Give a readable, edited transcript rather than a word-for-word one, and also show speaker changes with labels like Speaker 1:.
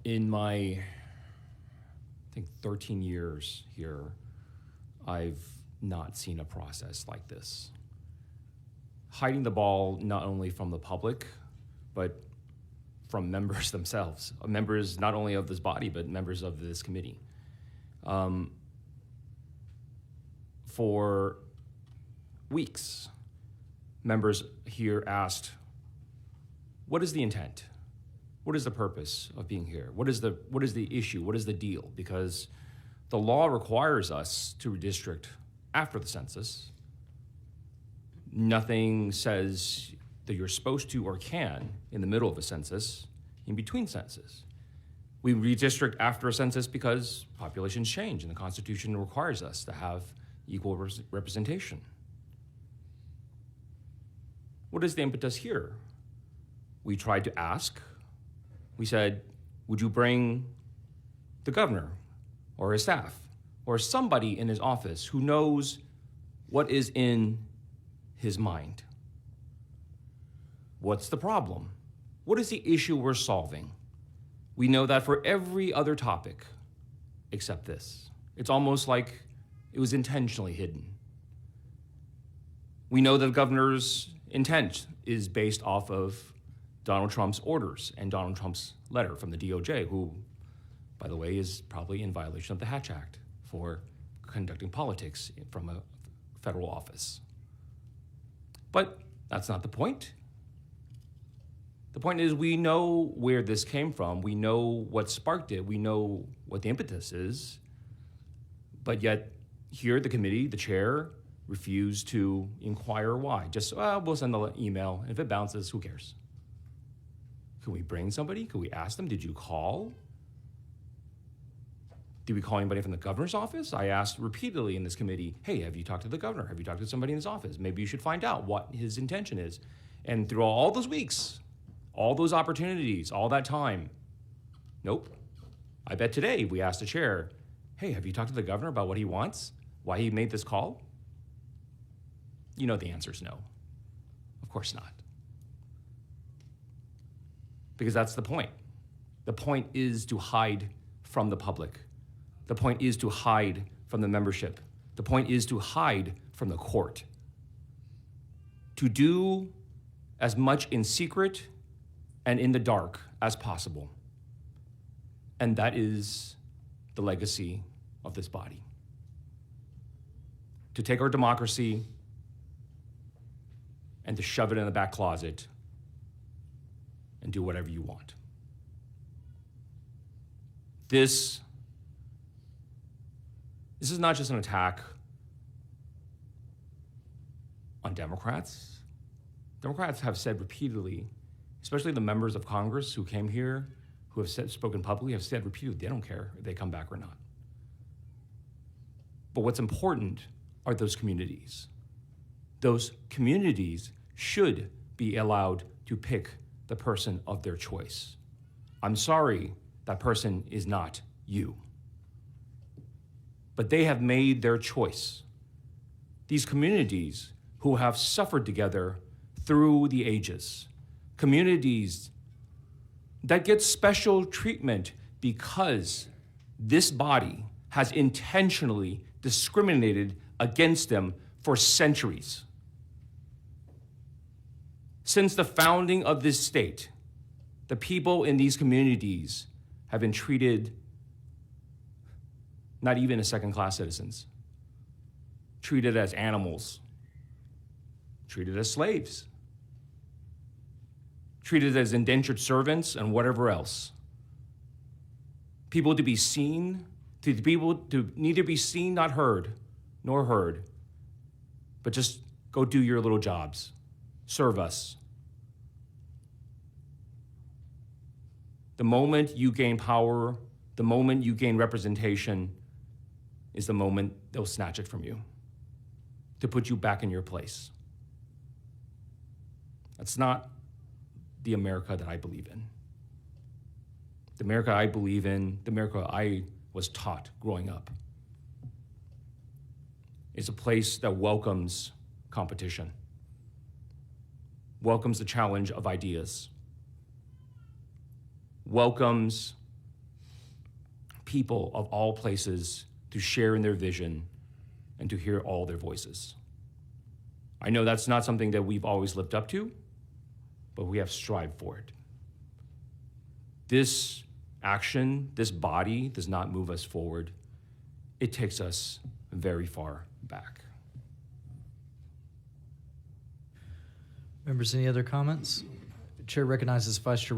Speaker 1: In my, I think 13 years here, I've not seen a process like this. Hiding the ball not only from the public, but from members themselves, members not only of this body, but members of this committee. For weeks, members here asked, what is the intent? What is the purpose of being here? What is the issue? What is the deal? Because the law requires us to redistrict after the census. Nothing says that you're supposed to or can in the middle of a census, in between censuses. We redistrict after a census because populations change and the Constitution requires us to have equal representation. What is the impetus here? We tried to ask. We said, would you bring the governor or his staff or somebody in his office who knows what is in his mind? What's the problem? What is the issue we're solving? We know that for every other topic except this. It's almost like it was intentionally hidden. We know that the governor's intent is based off of Donald Trump's orders and Donald Trump's letter from the DOJ, who, by the way, is probably in violation of the Hatch Act for conducting politics from a federal office. But that's not the point. The point is we know where this came from. We know what sparked it. We know what the impetus is. But yet here the committee, the chair, refused to inquire why. Just, we'll send the email. If it bounces, who cares? Can we bring somebody? Can we ask them, did you call? Did we call anybody from the governor's office? I asked repeatedly in this committee, hey, have you talked to the governor? Have you talked to somebody in his office? Maybe you should find out what his intention is. And through all those weeks, all those opportunities, all that time, nope. I bet today we asked the chair, hey, have you talked to the governor about what he wants? Why he made this call? You know the answer is no. Of course not. Because that's the point. The point is to hide from the public. The point is to hide from the membership. The point is to hide from the court. To do as much in secret and in the dark as possible. And that is the legacy of this body. To take our democracy and to shove it in the back closet and do whatever you want. This is not just an attack on Democrats. Democrats have said repeatedly, especially the members of Congress who came here, who have spoken publicly, have said repeatedly they don't care if they come back or not. But what's important are those communities. Those communities should be allowed to pick the person of their choice. I'm sorry that person is not you. But they have made their choice. These communities who have suffered together through the ages, communities that get special treatment because this body has intentionally discriminated against them for centuries. Since the founding of this state, the people in these communities have been treated not even as second-class citizens, treated as animals, treated as slaves, treated as indentured servants and whatever else. People to be seen, to people to neither be seen, not heard, nor heard, but just go do your little jobs, serve us. The moment you gain power, the moment you gain representation, is the moment they'll snatch it from you to put you back in your place. That's not the America that I believe in. The America I believe in, the America I was taught growing up, is a place that welcomes competition, welcomes the challenge of ideas, welcomes people of all places to share in their vision and to hear all their voices. I know that's not something that we've always lived up to, but we have strived for it. This action, this body does not move us forward. It takes us very far back.
Speaker 2: Members, any other comments? The chair recognizes Vice Chair